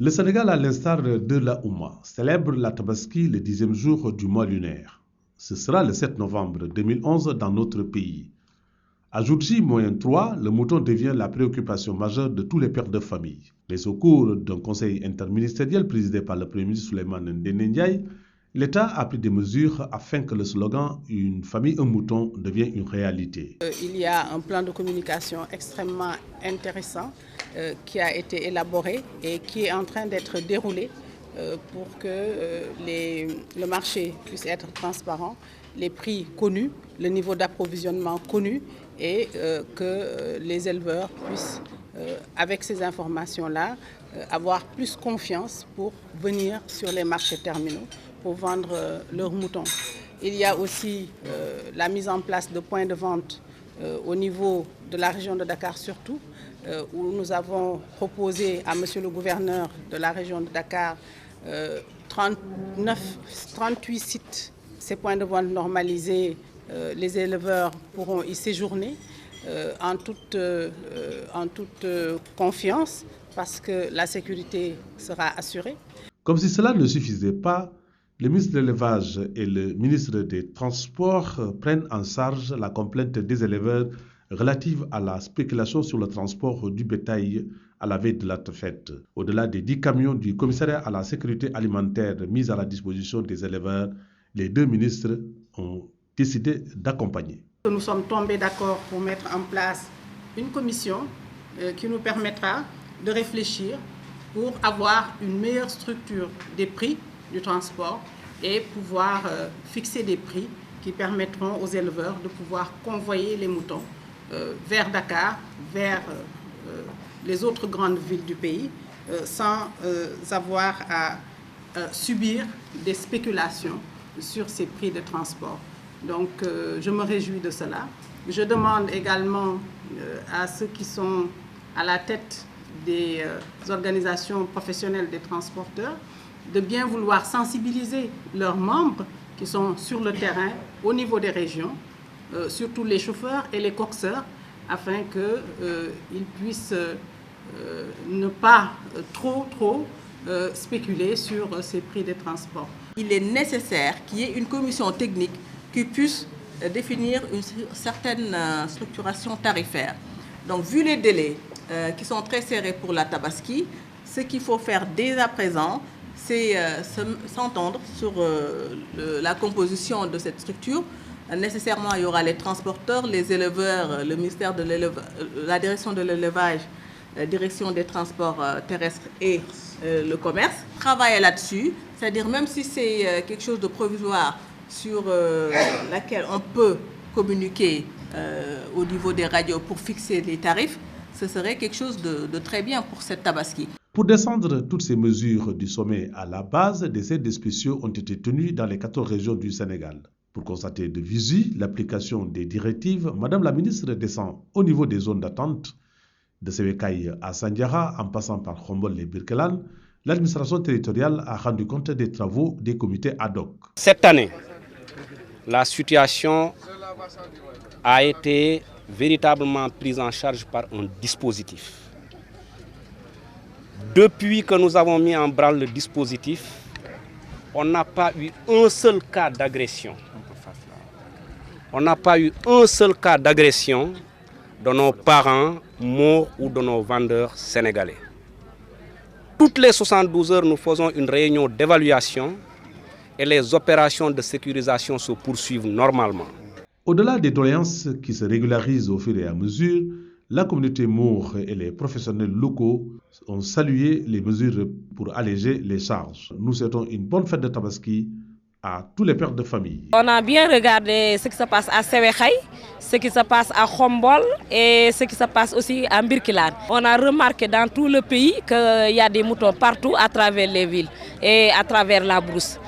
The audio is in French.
Le Sénégal, à l'instar de la Oumma, célèbre la Tabaski le 10e jour du mois lunaire. Ce sera le 7 novembre 2011 dans notre pays. À jour J-3, le mouton devient la préoccupation majeure de tous les pères de famille. Mais au cours d'un conseil interministériel présidé par le Premier ministre Souleymane Ndéné Ndiaye, l'État a pris des mesures afin que le slogan « Une famille, un mouton » devienne une réalité. Il y a un plan de communication extrêmement intéressant qui a été élaboré et qui est en train d'être déroulé pour que le marché puisse être transparent, les prix connus, le niveau d'approvisionnement connu et que les éleveurs puissent, avec ces informations-là, avoir plus confiance pour venir sur les marchés terminaux pour vendre leurs moutons. Il y a aussi la mise en place de points de vente au niveau de la région de Dakar surtout, où nous avons proposé à monsieur le gouverneur de la région de Dakar 38 sites. Ces points de vente normalisés, les éleveurs pourront y séjourner en toute confiance parce que la sécurité sera assurée. Comme si cela ne suffisait pas, le ministre de l'Élevage et le ministre des Transports prennent en charge la complainte des éleveurs relative à la spéculation sur le transport du bétail à la veille de la fête. Au-delà des 10 camions du commissariat à la sécurité alimentaire mis à la disposition des éleveurs, les deux ministres ont décidé d'accompagner. Nous sommes tombés d'accord pour mettre en place une commission qui nous permettra de réfléchir pour avoir une meilleure structure des prix du transport et pouvoir fixer des prix qui permettront aux éleveurs de pouvoir convoyer les moutons vers Dakar, vers les autres grandes villes du pays, sans avoir à subir des spéculations sur ces prix de transport. Donc je me réjouis de cela. Je demande également à ceux qui sont à la tête des organisations professionnelles des transporteurs de bien vouloir sensibiliser leurs membres qui sont sur le terrain au niveau des régions, surtout les chauffeurs et les coxeurs, afin qu'ils puissent ne pas trop spéculer sur ces prix de transport. Il est nécessaire qu'il y ait une commission technique qui puisse définir une certaine structuration tarifaire. Donc, vu les délais qui sont très serrés pour la Tabaski, ce qu'il faut faire dès à présent, c'est s'entendre sur la composition de cette structure. Nécessairement, il y aura les transporteurs, les éleveurs, le ministère de l'élevage, la direction de l'élevage, la direction des transports terrestres et le commerce. Travailler là-dessus, c'est-à-dire même si c'est quelque chose de provisoire sur laquelle on peut communiquer au niveau des radios pour fixer les tarifs, ce serait quelque chose de très bien pour cette Tabaski. Pour descendre toutes ces mesures du sommet à la base, des aides spéciaux ont été tenus dans les 14 régions du Sénégal. Pour constater de visu l'application des directives, Madame la ministre descend au niveau des zones d'attente de Sévékaï à Sandiara, en passant par Khombol et Birkelane. L'administration territoriale a rendu compte des travaux des comités ad hoc. Cette année, la situation a été véritablement prise en charge par un dispositif. Depuis que nous avons mis en branle le dispositif, on n'a pas eu un seul cas d'agression. On n'a pas eu un seul cas d'agression de nos parents morts ou de nos vendeurs sénégalais. Toutes les 72 heures, nous faisons une réunion d'évaluation et les opérations de sécurisation se poursuivent normalement. Au-delà des doléances qui se régularisent au fur et à mesure, la communauté maure et les professionnels locaux ont salué les mesures pour alléger les charges. Nous souhaitons une bonne fête de Tabaski à tous les pères de famille. On a bien regardé ce qui se passe à Sévékaï, ce qui se passe à Khombol et ce qui se passe aussi à Birkelane. On a remarqué dans tout le pays qu'il y a des moutons partout à travers les villes et à travers la brousse.